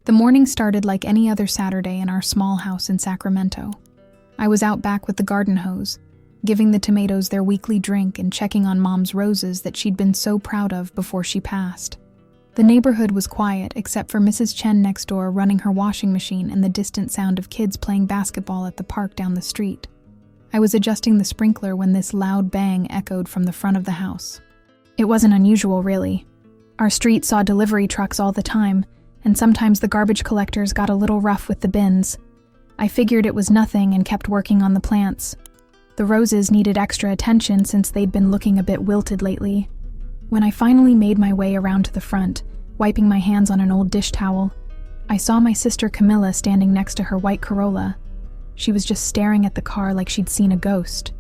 The morning started like any other Saturday in our small house in Sacramento. I was out back with the garden hose, giving the tomatoes their weekly drink and checking on Mom's roses that she'd been so proud of before she passed. The neighborhood was quiet except for Mrs. Chen next door running her washing machine and the distant sound of kids playing basketball at the park down the street. I was adjusting the sprinkler when this loud bang echoed from the front of the house. It wasn't unusual, really. Our street saw delivery trucks all the time, and sometimes the garbage collectors got a little rough with the bins. I figured it was nothing and kept working on the plants. The roses needed extra attention since they'd been looking a bit wilted lately. When I finally made my way around to the front, wiping my hands on an old dish towel, I saw my sister Camilla standing next to her white Corolla. She was just staring at the car like she'd seen a ghost.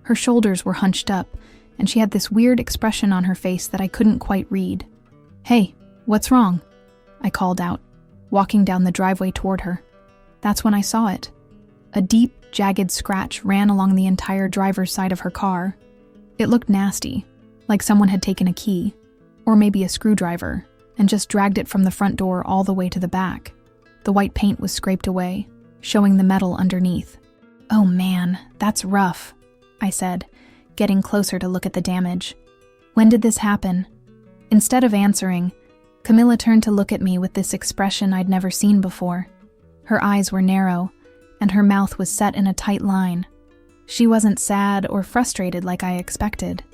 Her shoulders were hunched up, and she had this weird expression on her face that I couldn't quite read. "Hey, what's wrong?" I called out, walking down the driveway toward her. That's when I saw it. A deep, jagged scratch ran along the entire driver's side of her car. It looked nasty, like someone had taken a key, or maybe a screwdriver, and just dragged it from the front door all the way to the back. The white paint was scraped away, showing the metal underneath. "Oh man, that's rough," I said, getting closer to look at the damage. "When did this happen?" Instead of answering, Camilla turned to look at me with this expression I'd never seen before. Her eyes were narrow, and her mouth was set in a tight line. She wasn't sad or frustrated like I expected.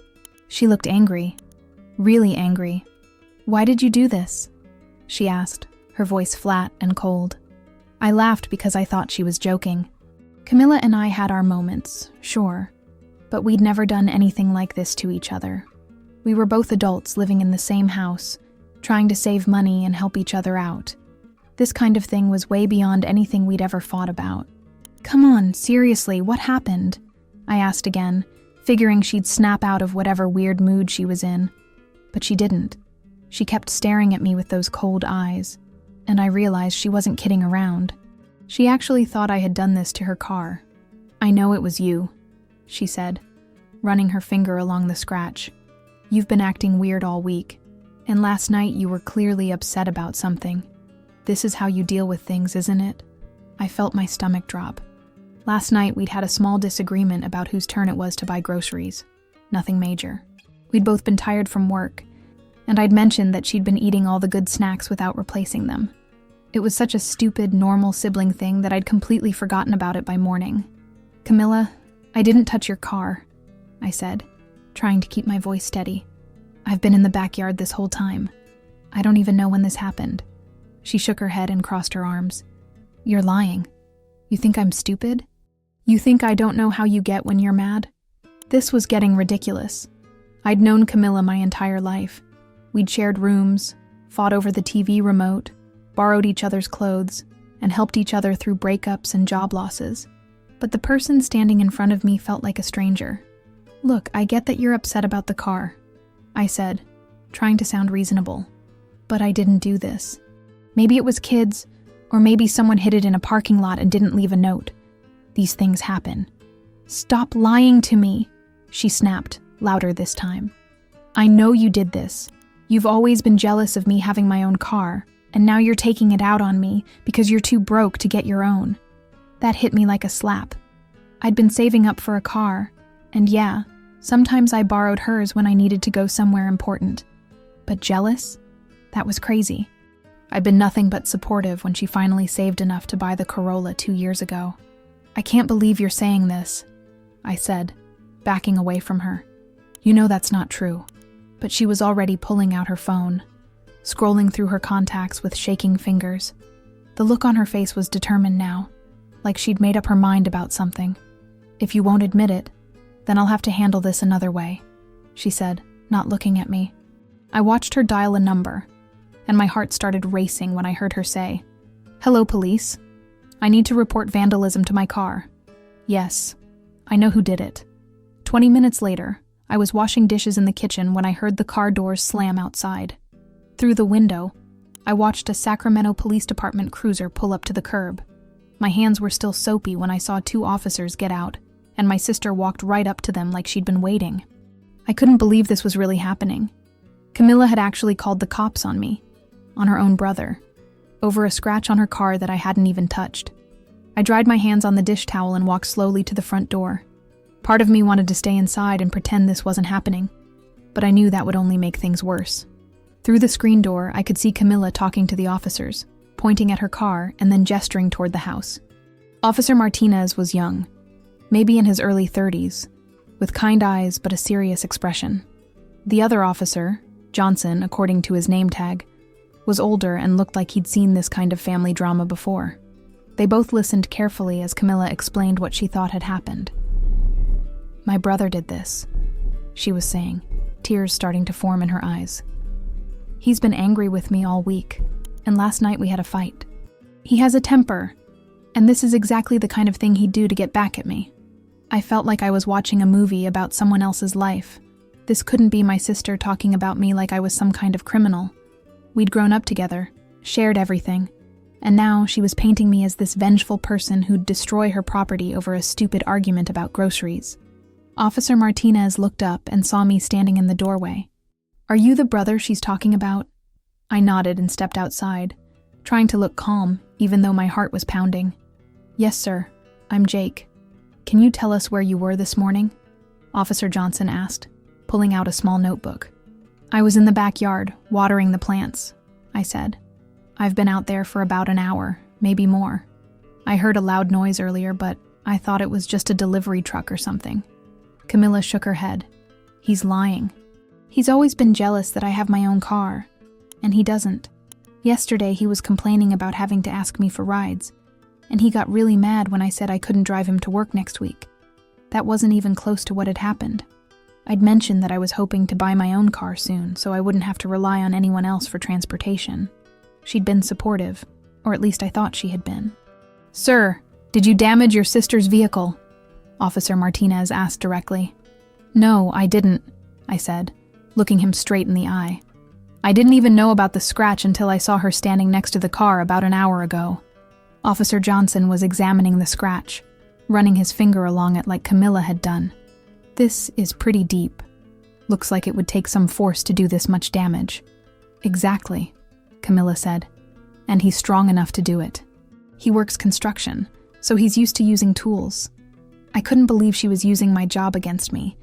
She looked angry, really angry. "Why did you do this?" she asked, her voice flat and cold. I laughed because I thought she was joking. Camilla and I had our moments, sure, but we'd never done anything like this to each other. We were both adults living in the same house, trying to save money and help each other out. This kind of thing was way beyond anything we'd ever fought about. "Come on, seriously, what happened?" I asked again, figuring she'd snap out of whatever weird mood she was in. But she didn't. She kept staring at me with those cold eyes, and I realized she wasn't kidding around. She actually thought I had done this to her car. "I know it was you," she said, running her finger along the scratch. "You've been acting weird all week, and last night you were clearly upset about something. This is how you deal with things, isn't it?" I felt my stomach drop. Last night we'd had a small disagreement about whose turn it was to buy groceries. Nothing major. We'd both been tired from work, and I'd mentioned that she'd been eating all the good snacks without replacing them. It was such a stupid, normal sibling thing that I'd completely forgotten about it by morning. "Camilla, I didn't touch your car," I said, trying to keep my voice steady. "I've been in the backyard this whole time. I don't even know when this happened." She shook her head and crossed her arms. "You're lying. You think I'm stupid? You think I don't know how you get when you're mad?" This was getting ridiculous. I'd known Camilla my entire life. We'd shared rooms, fought over the TV remote, borrowed each other's clothes, and helped each other through breakups and job losses. But the person standing in front of me felt like a stranger. "Look, I get that you're upset about the car," I said, trying to sound reasonable. "But I didn't do this. Maybe it was kids, or maybe someone hid it in a parking lot and didn't leave a note. These things happen." "Stop lying to me," she snapped, louder this time. "I know you did this. You've always been jealous of me having my own car, and now you're taking it out on me because you're too broke to get your own." That hit me like a slap. I'd been saving up for a car, and yeah, sometimes I borrowed hers when I needed to go somewhere important. But jealous? That was crazy. I'd been nothing but supportive when she finally saved enough to buy the Corolla 2 years ago. "I can't believe you're saying this," I said, backing away from her. "You know that's not true." But she was already pulling out her phone, scrolling through her contacts with shaking fingers. The look on her face was determined now, like she'd made up her mind about something. "If you won't admit it, then I'll have to handle this another way," she said, not looking at me. I watched her dial a number, and my heart started racing when I heard her say, "Hello, police. I need to report vandalism to my car. Yes, I know who did it." 20 minutes later, I was washing dishes in the kitchen when I heard the car doors slam outside. Through the window, I watched a Sacramento Police Department cruiser pull up to the curb. My hands were still soapy when I saw 2 officers get out, and my sister walked right up to them like she'd been waiting. I couldn't believe this was really happening. Camilla had actually called the cops on me, on her own brother. over a scratch on her car that I hadn't even touched. I dried my hands on the dish towel and walked slowly to the front door. Part of me wanted to stay inside and pretend this wasn't happening, but I knew that would only make things worse. Through the screen door, I could see Camilla talking to the officers, pointing at her car and then gesturing toward the house. Officer Martinez was young, maybe in his early 30s, with kind eyes but a serious expression. The other officer, Johnson, according to his name tag, was older and looked like he'd seen this kind of family drama before. They both listened carefully as Camilla explained what she thought had happened. "My brother did this," she was saying, tears starting to form in her eyes. "He's been angry with me all week, and last night we had a fight. He has a temper, and this is exactly the kind of thing he'd do to get back at me. I felt like I was watching a movie about someone else's life. This couldn't be my sister talking about me like I was some kind of criminal. We'd grown up together, shared everything, and now she was painting me as this vengeful person who'd destroy her property over a stupid argument about groceries." Officer Martinez looked up and saw me standing in the doorway. "Are you the brother she's talking about?" I nodded and stepped outside, trying to look calm, even though my heart was pounding. "Yes, sir. I'm Jake. Can you tell us where you were this morning?" Officer Johnson asked, pulling out a small notebook. "I was in the backyard, watering the plants," I said. "I've been out there for about an hour, maybe more. I heard a loud noise earlier, but I thought it was just a delivery truck or something." Camilla shook her head. "He's lying. He's always been jealous that I have my own car, and he doesn't. Yesterday he was complaining about having to ask me for rides, and he got really mad when I said I couldn't drive him to work next week. That wasn't even close to what had happened. I'd mentioned that I was hoping to buy my own car soon, so I wouldn't have to rely on anyone else for transportation. She'd been supportive, or at least I thought she had been. "Sir, did you damage your sister's vehicle?" Officer Martinez asked directly. "No, I didn't," I said, looking him straight in the eye. "I didn't even know about the scratch until I saw her standing next to the car about an hour ago." Officer Johnson was examining the scratch, running his finger along it like Camilla had done. "This is pretty deep. Looks like it would take some force to do this much damage." "Exactly," Camilla said, "and he's strong enough to do it. He works construction, so he's used to using tools." I couldn't believe she was using my job against me.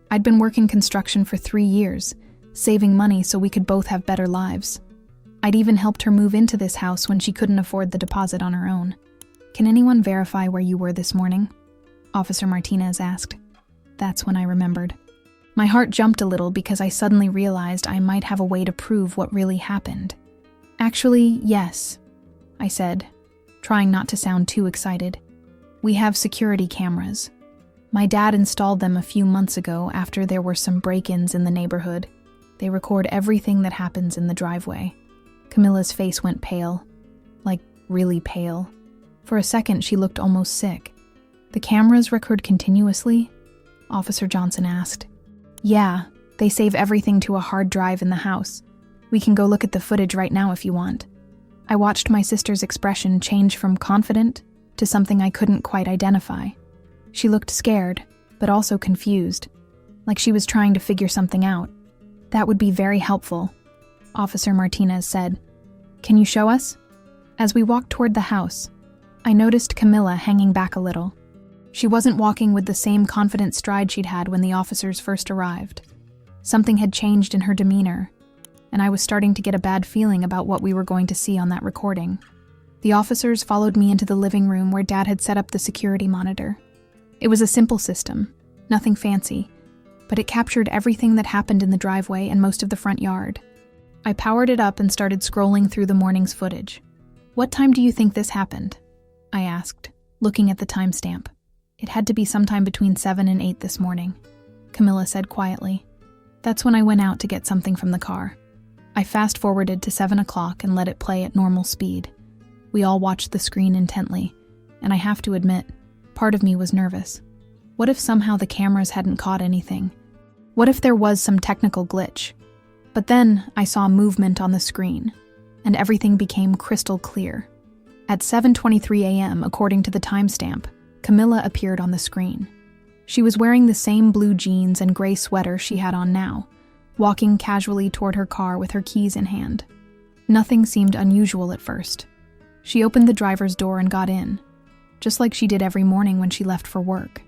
I'd been working construction for 3 years, saving money so we could both have better lives. I'd even helped her move into this house when she couldn't afford the deposit on her own. "Can anyone verify where you were this morning?" Officer Martinez asked. That's when I remembered. My heart jumped a little because I suddenly realized I might have a way to prove what really happened. "Actually, yes," I said, trying not to sound too excited. "We have security cameras. My dad installed them a few months ago after there were some break-ins in the neighborhood. They record everything that happens in the driveway." Camilla's face went pale, like really pale. For a second, she looked almost sick. "The cameras record continuously?" Officer Johnson asked. "Yeah, they save everything to a hard drive in the house. We can go look at the footage right now if you want." I watched my sister's expression change from confident to something I couldn't quite identify. She looked scared, but also confused, like she was trying to figure something out. "That would be very helpful," Officer Martinez said. "Can you show us?" As we walked toward the house, I noticed Camilla hanging back a little. She wasn't walking with the same confident stride she'd had when the officers first arrived. Something had changed in her demeanor, and I was starting to get a bad feeling about what we were going to see on that recording. The officers followed me into the living room where Dad had set up the security monitor. It was a simple system, nothing fancy, but it captured everything that happened in the driveway and most of the front yard. I powered it up and started scrolling through the morning's footage. "What time do you think this happened?" I asked, looking at the timestamp. "It had to be sometime between 7 and 8 this morning," Camilla said quietly. "That's when I went out to get something from the car." I fast-forwarded to 7 o'clock and let it play at normal speed. We all watched the screen intently, and I have to admit, part of me was nervous. What if somehow the cameras hadn't caught anything? What if there was some technical glitch? But then I saw movement on the screen, and everything became crystal clear. At 7:23 a.m., according to the timestamp, Camilla appeared on the screen. She was wearing the same blue jeans and gray sweater she had on now, walking casually toward her car with her keys in hand. Nothing seemed unusual at first. She opened the driver's door and got in, just like she did every morning when she left for work.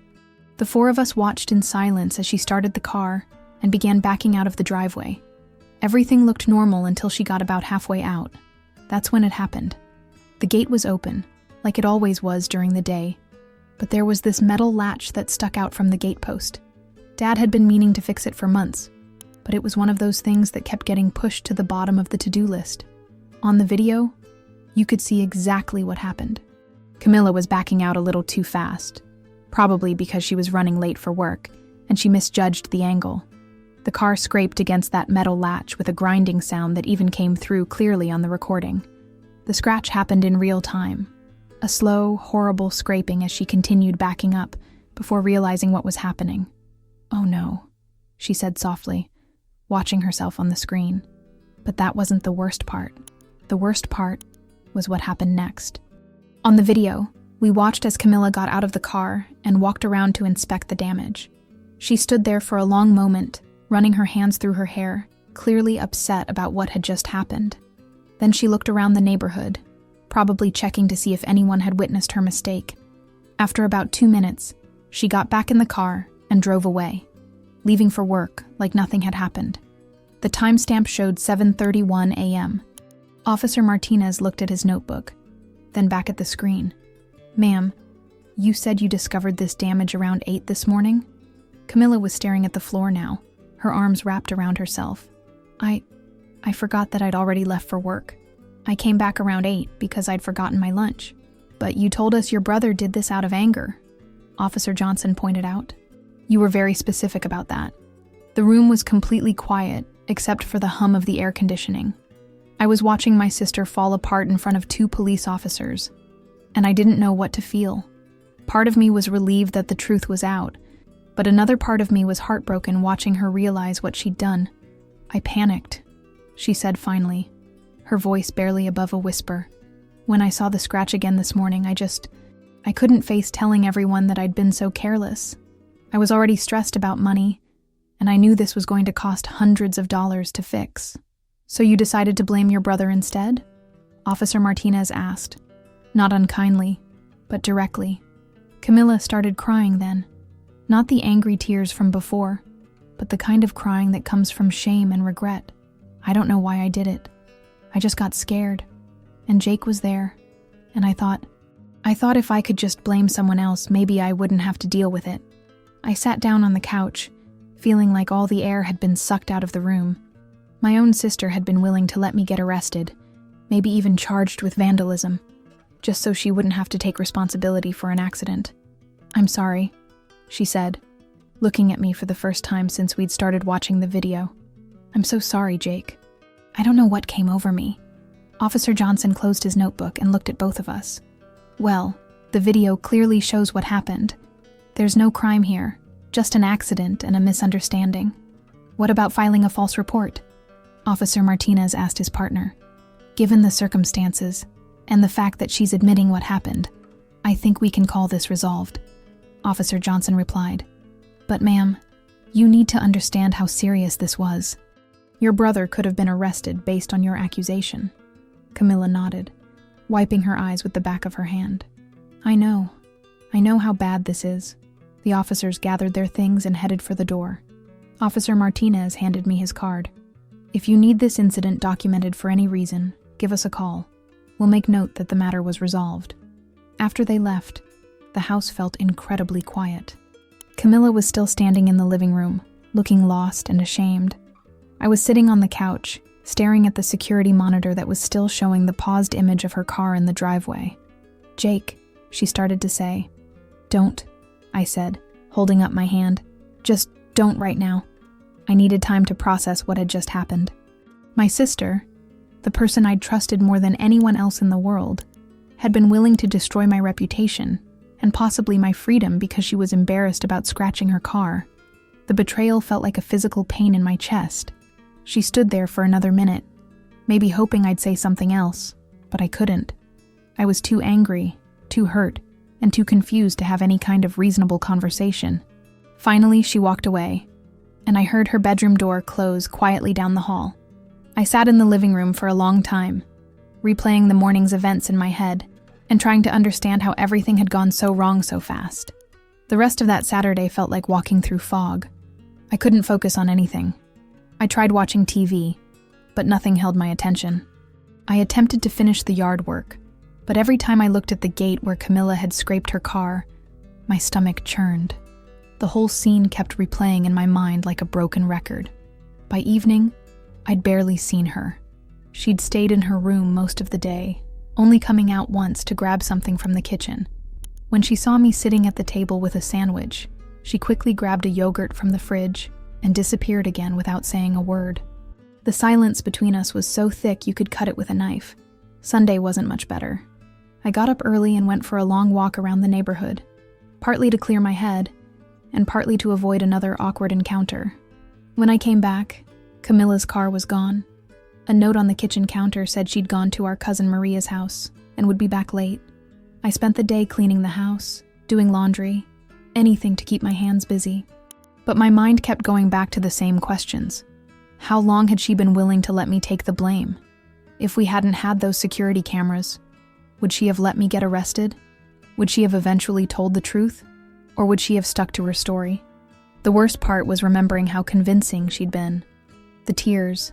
The four of us watched in silence as she started the car and began backing out of the driveway. Everything looked normal until she got about halfway out. That's when it happened. The gate was open, like it always was during the day, but there was this metal latch that stuck out from the gatepost. Dad had been meaning to fix it for months, but it was one of those things that kept getting pushed to the bottom of the to-do list. On the video, you could see exactly what happened. Camilla was backing out a little too fast, probably because she was running late for work, and she misjudged the angle. The car scraped against that metal latch with a grinding sound that even came through clearly on the recording. The scratch happened in real time, a slow, horrible scraping as she continued backing up before realizing what was happening. "Oh no," she said softly, watching herself on the screen. But that wasn't the worst part. The worst part was what happened next. On the video, we watched as Camilla got out of the car and walked around to inspect the damage. She stood there for a long moment, running her hands through her hair, clearly upset about what had just happened. Then she looked around the neighborhood, probably checking to see if anyone had witnessed her mistake. After about 2 minutes, she got back in the car and drove away, leaving for work like nothing had happened. The timestamp showed 7:31 a.m. Officer Martinez looked at his notebook, then back at the screen. "Ma'am, you said you discovered this damage around 8 this morning?" Camilla was staring at the floor now, her arms wrapped around herself. I forgot that I'd already left for work. I came back around 8 because I'd forgotten my lunch. But you told us your brother did this out of anger," Officer Johnson pointed out. "You were very specific about that." The room was completely quiet, except for the hum of the air conditioning. I was watching my sister fall apart in front of 2 police officers, and I didn't know what to feel. Part of me was relieved that the truth was out, but another part of me was heartbroken watching her realize what she'd done. "I panicked," she said finally, her voice barely above a whisper. "When I saw the scratch again this morning, I couldn't face telling everyone that I'd been so careless. I was already stressed about money, and I knew this was going to cost hundreds of dollars to fix." "So you decided to blame your brother instead?" Officer Martinez asked, not unkindly, but directly. Camilla started crying then, not the angry tears from before, but the kind of crying that comes from shame and regret. "I don't know why I did it. I just got scared, and Jake was there, and I thought if I could just blame someone else, maybe I wouldn't have to deal with it." I sat down on the couch, feeling like all the air had been sucked out of the room. My own sister had been willing to let me get arrested, maybe even charged with vandalism, just so she wouldn't have to take responsibility for an accident. "I'm sorry," she said, looking at me for the first time since we'd started watching the video. "I'm so sorry, Jake. I don't know what came over me." Officer Johnson closed his notebook and looked at both of us. "Well, the video clearly shows what happened. There's no crime here, just an accident and a misunderstanding. What about filing a false report?" Officer Martinez asked his partner. "Given the circumstances, and the fact that she's admitting what happened, I think we can call this resolved," Officer Johnson replied. "But ma'am, you need to understand how serious this was. Your brother could have been arrested based on your accusation." Camilla nodded, wiping her eyes with the back of her hand. I know how bad this is." The officers gathered their things and headed for the door. Officer Martinez handed me his card. "If you need this incident documented for any reason, give us a call. We'll make note that the matter was resolved." After they left, the house felt incredibly quiet. Camilla was still standing in the living room, looking lost and ashamed. I was sitting on the couch, staring at the security monitor that was still showing the paused image of her car in the driveway. "Jake," she started to say. "Don't," I said, holding up my hand. "Just don't right now." I needed time to process what had just happened. My sister, the person I'd trusted more than anyone else in the world, had been willing to destroy my reputation and possibly my freedom because she was embarrassed about scratching her car. The betrayal felt like a physical pain in my chest. She stood there for another minute, maybe hoping I'd say something else, but I couldn't. I was too angry, too hurt, and too confused to have any kind of reasonable conversation. Finally, she walked away, and I heard her bedroom door close quietly down the hall. I sat in the living room for a long time, replaying the morning's events in my head and trying to understand how everything had gone so wrong so fast. The rest of that Saturday felt like walking through fog. I couldn't focus on anything. I tried watching TV, but nothing held my attention. I attempted to finish the yard work, but every time I looked at the gate where Camilla had scraped her car, my stomach churned. The whole scene kept replaying in my mind like a broken record. By evening, I'd barely seen her. She'd stayed in her room most of the day, only coming out once to grab something from the kitchen. When she saw me sitting at the table with a sandwich, she quickly grabbed a yogurt from the fridge and disappeared again without saying a word. The silence between us was so thick you could cut it with a knife. Sunday wasn't much better. I got up early and went for a long walk around the neighborhood, partly to clear my head, and partly to avoid another awkward encounter. When I came back, Camilla's car was gone. A note on the kitchen counter said she'd gone to our cousin Maria's house and would be back late. I spent the day cleaning the house, doing laundry, anything to keep my hands busy. But my mind kept going back to the same questions. How long had she been willing to let me take the blame? If we hadn't had those security cameras, would she have let me get arrested? Would she have eventually told the truth? Or would she have stuck to her story? The worst part was remembering how convincing she'd been. The tears,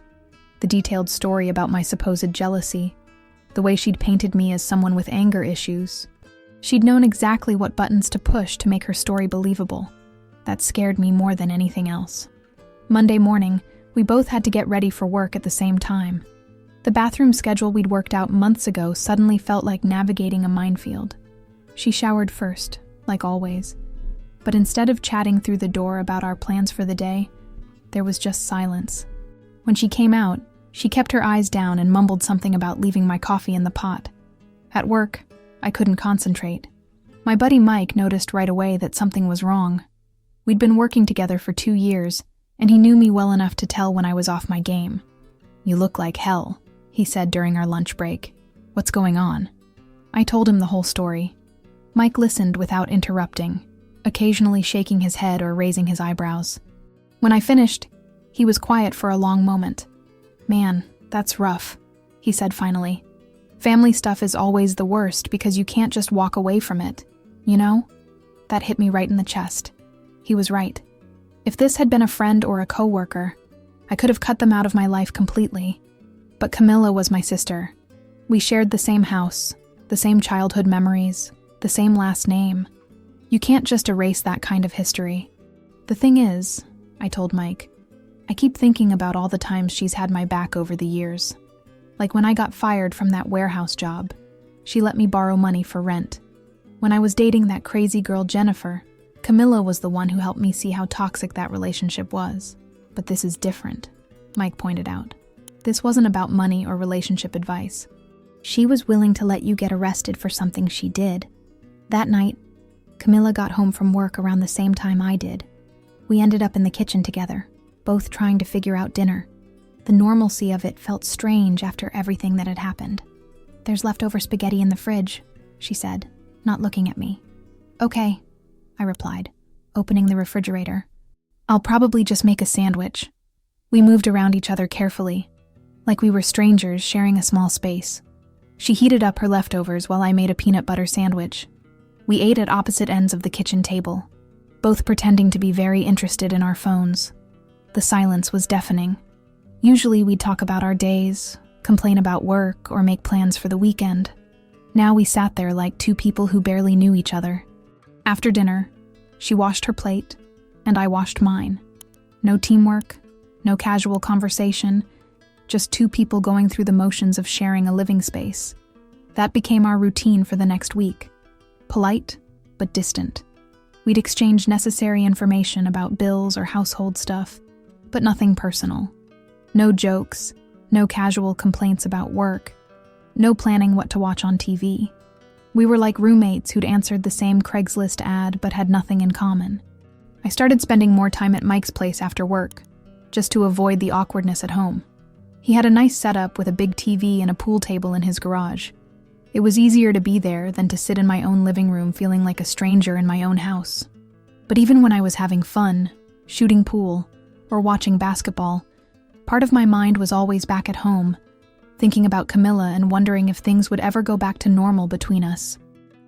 the detailed story about my supposed jealousy, the way she'd painted me as someone with anger issues. She'd known exactly what buttons to push to make her story believable. That scared me more than anything else. Monday morning, we both had to get ready for work at the same time. The bathroom schedule we'd worked out months ago suddenly felt like navigating a minefield. She showered first, like always. But instead of chatting through the door about our plans for the day, there was just silence. When she came out, she kept her eyes down and mumbled something about leaving my coffee in the pot. At work, I couldn't concentrate. My buddy Mike noticed right away that something was wrong. We'd been working together for 2 years, and he knew me well enough to tell when I was off my game. "You look like hell," he said during our lunch break. "What's going on?" I told him the whole story. Mike listened without interrupting, occasionally shaking his head or raising his eyebrows. When I finished, he was quiet for a long moment. "Man, that's rough," he said finally. "Family stuff is always the worst because you can't just walk away from it, you know?" That hit me right in the chest. He was right. If this had been a friend or a coworker, I could have cut them out of my life completely. But Camilla was my sister. We shared the same house, the same childhood memories, the same last name. You can't just erase that kind of history. The thing is, I told Mike, I keep thinking about all the times she's had my back over the years. Like when I got fired from that warehouse job, she let me borrow money for rent. When I was dating that crazy girl Jennifer, Camilla was the one who helped me see how toxic that relationship was. But this is different, Mike pointed out. This wasn't about money or relationship advice. She was willing to let you get arrested for something she did. That night, Camilla got home from work around the same time I did. We ended up in the kitchen together, both trying to figure out dinner. The normalcy of it felt strange after everything that had happened. "There's leftover spaghetti in the fridge," she said, not looking at me. "Okay," I replied, opening the refrigerator. "I'll probably just make a sandwich." We moved around each other carefully, like we were strangers sharing a small space. She heated up her leftovers while I made a peanut butter sandwich. We ate at opposite ends of the kitchen table, both pretending to be very interested in our phones. The silence was deafening. Usually we'd talk about our days, complain about work, or make plans for the weekend. Now we sat there like two people who barely knew each other. After dinner, she washed her plate, and I washed mine. No teamwork, no casual conversation, just two people going through the motions of sharing a living space. That became our routine for the next week. Polite, but distant. We'd exchange necessary information about bills or household stuff, but nothing personal. No jokes, no casual complaints about work, no planning what to watch on TV. We were like roommates who'd answered the same Craigslist ad but had nothing in common. I started spending more time at Mike's place after work, just to avoid the awkwardness at home. He had a nice setup with a big TV and a pool table in his garage. It was easier to be there than to sit in my own living room feeling like a stranger in my own house. But even when I was having fun, shooting pool, or watching basketball, Part of my mind was always back at home, thinking about Camilla and wondering if things would ever go back to normal between us.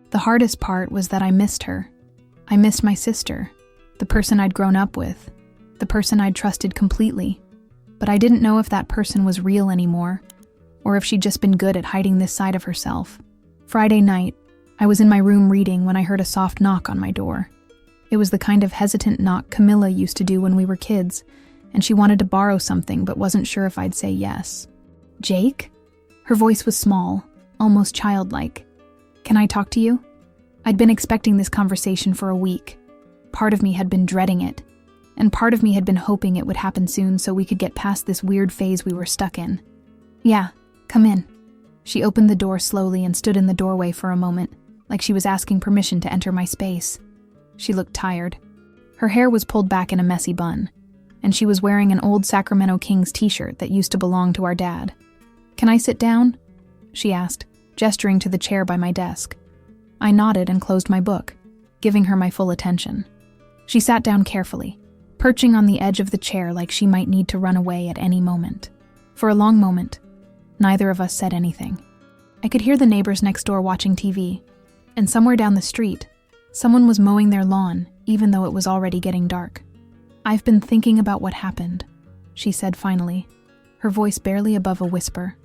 The hardest part was that I missed her. I missed my sister, the person I'd grown up with, the person I'd trusted completely. But I didn't know if that person was real anymore, or if she'd just been good at hiding this side of herself. Friday night, I was in my room reading when I heard a soft knock on my door. It was the kind of hesitant knock Camilla used to do when we were kids, and she wanted to borrow something but wasn't sure if I'd say yes. "Jake?" Her voice was small, almost childlike. "Can I talk to you?" I'd been expecting this conversation for a week. Part of me had been dreading it, and part of me had been hoping it would happen soon so we could get past this weird phase we were stuck in. "Yeah, come in." She opened the door slowly and stood in the doorway for a moment, like she was asking permission to enter my space. She looked tired. Her hair was pulled back in a messy bun, and she was wearing an old Sacramento Kings t-shirt that used to belong to our dad. "Can I sit down?" she asked, gesturing to the chair by my desk. I nodded and closed my book, giving her my full attention. She sat down carefully, perching on the edge of the chair like she might need to run away at any moment. For a long moment, neither of us said anything. I could hear the neighbors next door watching TV, and somewhere down the street, someone was mowing their lawn, even though it was already getting dark. "I've been thinking about what happened," she said finally, her voice barely above a whisper.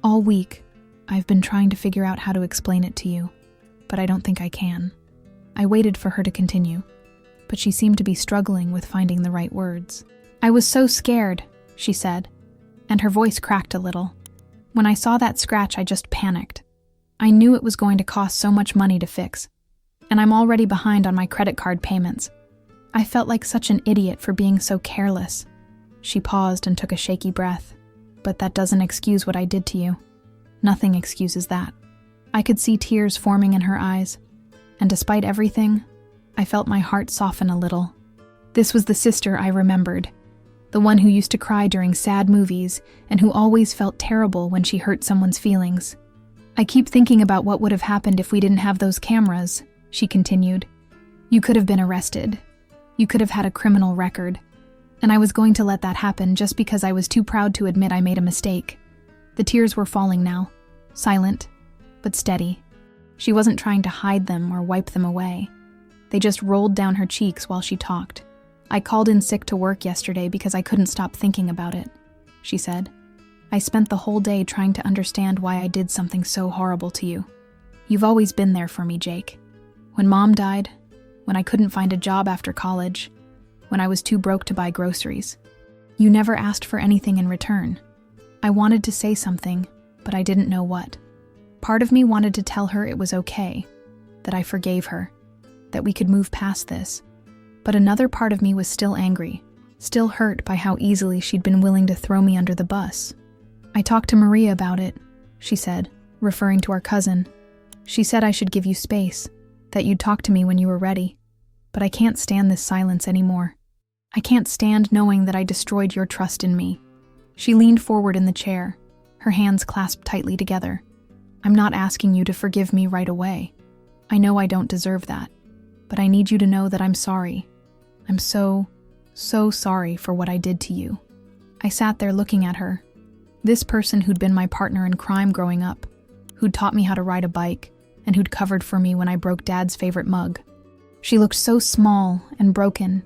"All week, I've been trying to figure out how to explain it to you, but I don't think I can." I waited for her to continue, but she seemed to be struggling with finding the right words. "I was so scared," she said, and her voice cracked a little. "When I saw that scratch, I just panicked. I knew it was going to cost so much money to fix, and I'm already behind on my credit card payments. I felt like such an idiot for being so careless." She paused and took a shaky breath. "But that doesn't excuse what I did to you. Nothing excuses that." I could see tears forming in her eyes, and despite everything, I felt my heart soften a little. This was the sister I remembered, the one who used to cry during sad movies and who always felt terrible when she hurt someone's feelings. "I keep thinking about what would have happened if we didn't have those cameras," she continued. "You could have been arrested. You could have had a criminal record. And I was going to let that happen just because I was too proud to admit I made a mistake." The tears were falling now, silent, but steady. She wasn't trying to hide them or wipe them away. They just rolled down her cheeks while she talked. "I called in sick to work yesterday because I couldn't stop thinking about it," she said. "I spent the whole day trying to understand why I did something so horrible to you. You've always been there for me, Jake. When Mom died, when I couldn't find a job after college, when I was too broke to buy groceries. You never asked for anything in return. I wanted to say something, but I didn't know what. Part of me wanted to tell her it was okay, that I forgave her, that we could move past this. But another part of me was still angry, still hurt by how easily she'd been willing to throw me under the bus. "I talked to Maria about it," she said, referring to our cousin. "She said I should give you space, that you'd talk to me when you were ready. But I can't stand this silence anymore. I can't stand knowing that I destroyed your trust in me." She leaned forward in the chair, her hands clasped tightly together. "I'm not asking you to forgive me right away. I know I don't deserve that. But I need you to know that I'm sorry. I'm so sorry for what I did to you." I sat there looking at her. This person who'd been my partner in crime growing up, who'd taught me how to ride a bike, and who'd covered for me when I broke Dad's favorite mug. She looked so small and broken,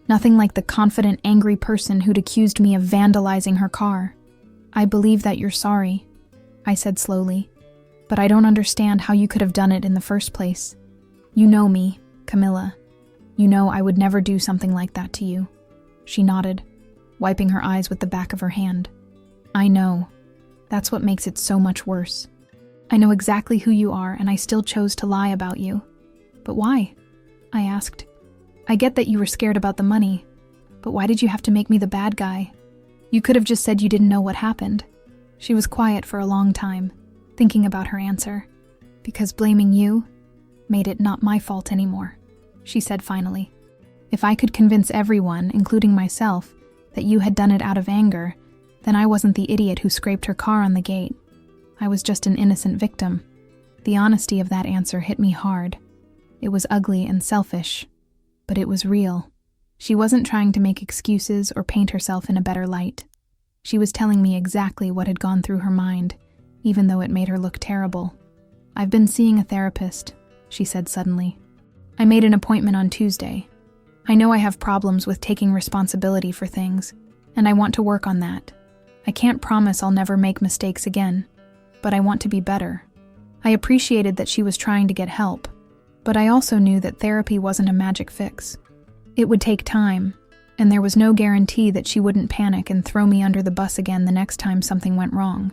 nothing like the confident, angry person who'd accused me of vandalizing her car. "I believe that you're sorry," I said slowly, "but I don't understand how you could have done it in the first place. You know me, Camilla. You know I would never do something like that to you." She nodded, wiping her eyes with the back of her hand. "I know. That's what makes it so much worse. I know exactly who you are, and I still chose to lie about you." "But why?" I asked. "I get that you were scared about the money, but why did you have to make me the bad guy? You could have just said you didn't know what happened." She was quiet for a long time, thinking about her answer. "Because blaming you made it not my fault anymore," she said finally. "If I could convince everyone, including myself, that you had done it out of anger, then I wasn't the idiot who scraped her car on the gate. I was just an innocent victim." The honesty of that answer hit me hard. It was ugly and selfish, but it was real. She wasn't trying to make excuses or paint herself in a better light. She was telling me exactly what had gone through her mind, even though it made her look terrible. "I've been seeing a therapist," she said suddenly. "I made an appointment on Tuesday. I know I have problems with taking responsibility for things, and I want to work on that. I can't promise I'll never make mistakes again, but I want to be better." I appreciated that she was trying to get help, but I also knew that therapy wasn't a magic fix. It would take time, and there was no guarantee that she wouldn't panic and throw me under the bus again the next time something went wrong.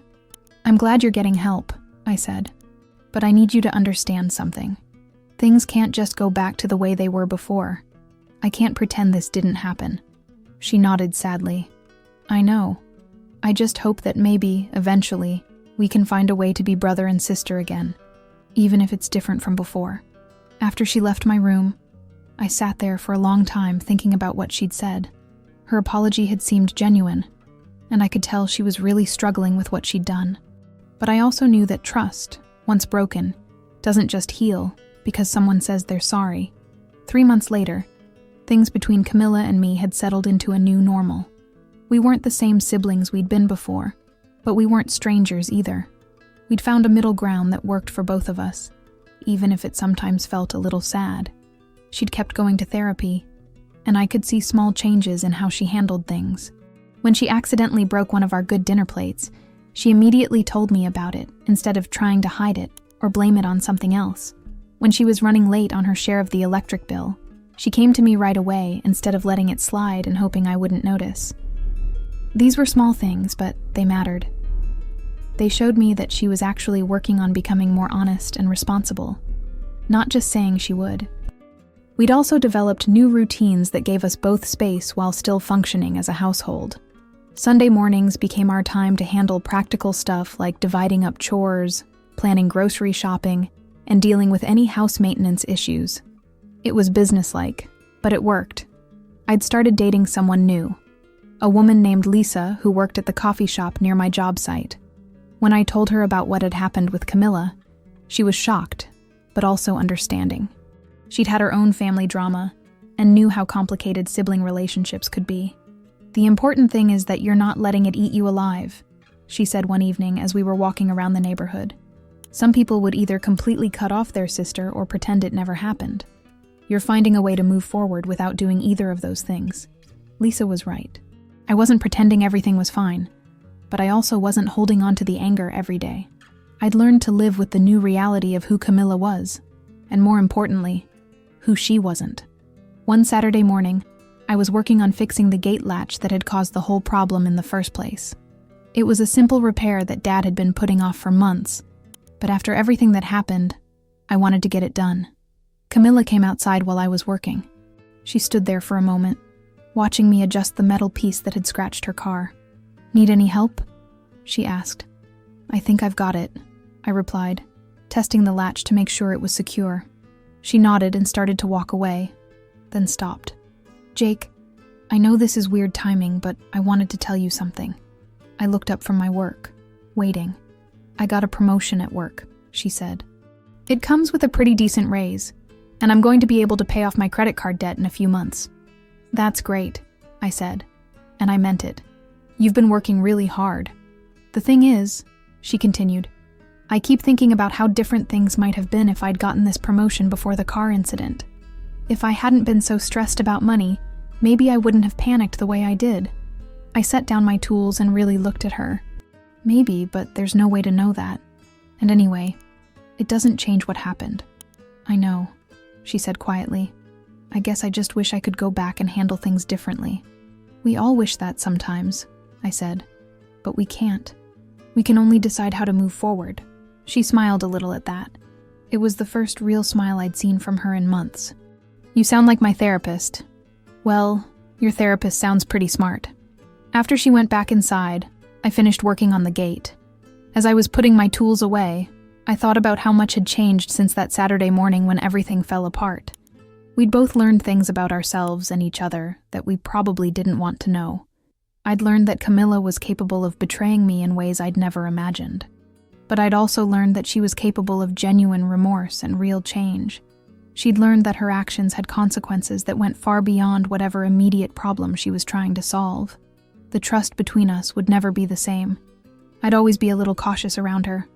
"I'm glad you're getting help," I said, "but I need you to understand something. Things can't just go back to the way they were before. I can't pretend this didn't happen." She nodded sadly. "I know. I just hope that maybe, eventually, we can find a way to be brother and sister again, even if it's different from before." After she left my room, I sat there for a long time thinking about what she'd said. Her apology had seemed genuine, and I could tell she was really struggling with what she'd done. But I also knew that trust, once broken, doesn't just heal because someone says they're sorry. 3 months later, things between Camilla and me had settled into a new normal. We weren't the same siblings we'd been before, but we weren't strangers either. We'd found a middle ground that worked for both of us, even if it sometimes felt a little sad. She'd kept going to therapy, and I could see small changes in how she handled things. When she accidentally broke one of our good dinner plates, she immediately told me about it instead of trying to hide it or blame it on something else. When she was running late on her share of the electric bill, she came to me right away instead of letting it slide and hoping I wouldn't notice. These were small things, but they mattered. They showed me that she was actually working on becoming more honest and responsible, not just saying she would. We'd also developed new routines that gave us both space while still functioning as a household. Sunday mornings became our time to handle practical stuff like dividing up chores, planning grocery shopping, and dealing with any house maintenance issues. It was businesslike, but it worked. I'd started dating someone new, a woman named Lisa who worked at the coffee shop near my job site. When I told her about what had happened with Camilla, she was shocked, but also understanding. She'd had her own family drama and knew how complicated sibling relationships could be. "The important thing is that you're not letting it eat you alive," she said one evening as we were walking around the neighborhood. "Some people would either completely cut off their sister or pretend it never happened. You're finding a way to move forward without doing either of those things." Lisa was right. I wasn't pretending everything was fine, but I also wasn't holding on to the anger every day. I'd learned to live with the new reality of who Camilla was, and more importantly, who she wasn't. One Saturday morning, I was working on fixing the gate latch that had caused the whole problem in the first place. It was a simple repair that Dad had been putting off for months, but after everything that happened, I wanted to get it done. Camilla came outside while I was working. She stood there for a moment, watching me adjust the metal piece that had scratched her car. "Need any help?" she asked. "I think I've got it," I replied, testing the latch to make sure it was secure. She nodded and started to walk away, then stopped. "Jake, I know this is weird timing, but I wanted to tell you something." I looked up from my work, waiting. "I got a promotion at work," she said. "It comes with a pretty decent raise, and I'm going to be able to pay off my credit card debt in a few months." "That's great," I said, and I meant it. "You've been working really hard. The thing is," she continued, "I keep thinking about how different things might have been if I'd gotten this promotion before the car incident. If I hadn't been so stressed about money, maybe I wouldn't have panicked the way I did." I set down my tools and really looked at her. "Maybe, but there's no way to know that. And anyway, it doesn't change what happened." "I know," she said quietly. "I guess I just wish I could go back and handle things differently." "We all wish that sometimes," I said, "but we can't. We can only decide how to move forward." She smiled a little at that. It was the first real smile I'd seen from her in months. "You sound like my therapist." "Well, your therapist sounds pretty smart." After she went back inside, I finished working on the gate. As I was putting my tools away, I thought about how much had changed since that Saturday morning when everything fell apart. We'd both learned things about ourselves and each other that we probably didn't want to know. I'd learned that Camilla was capable of betraying me in ways I'd never imagined. But I'd also learned that she was capable of genuine remorse and real change. She'd learned that her actions had consequences that went far beyond whatever immediate problem she was trying to solve. The trust between us would never be the same. I'd always be a little cautious around her,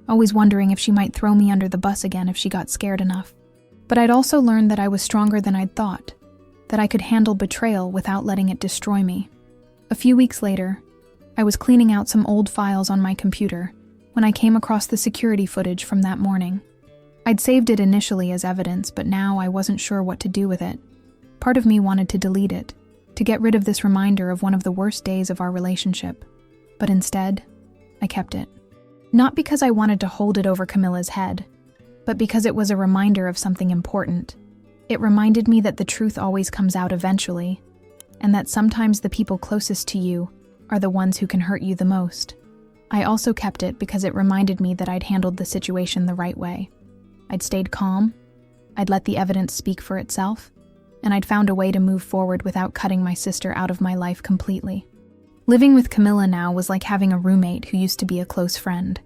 always wondering if she might throw me under the bus again if she got scared enough. But I'd also learned that I was stronger than I'd thought, that I could handle betrayal without letting it destroy me. A few weeks later, I was cleaning out some old files on my computer when I came across the security footage from that morning. I'd saved it initially as evidence, but now I wasn't sure what to do with it. Part of me wanted to delete it, to get rid of this reminder of one of the worst days of our relationship. But instead, I kept it. Not because I wanted to hold it over Camilla's head, but because it was a reminder of something important. It reminded me that the truth always comes out eventually, and that sometimes the people closest to you are the ones who can hurt you the most. I also kept it because it reminded me that I'd handled the situation the right way. I'd stayed calm, I'd let the evidence speak for itself, and I'd found a way to move forward without cutting my sister out of my life completely. Living with Camilla now was like having a roommate who used to be a close friend.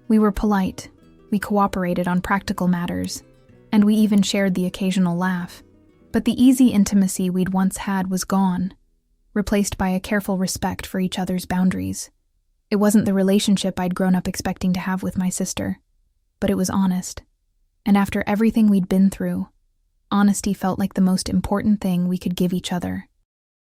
We were polite, we cooperated on practical matters, and we even shared the occasional laugh. But the easy intimacy we'd once had was gone, replaced by a careful respect for each other's boundaries. It wasn't the relationship I'd grown up expecting to have with my sister, but it was honest. And after everything we'd been through, honesty felt like the most important thing we could give each other.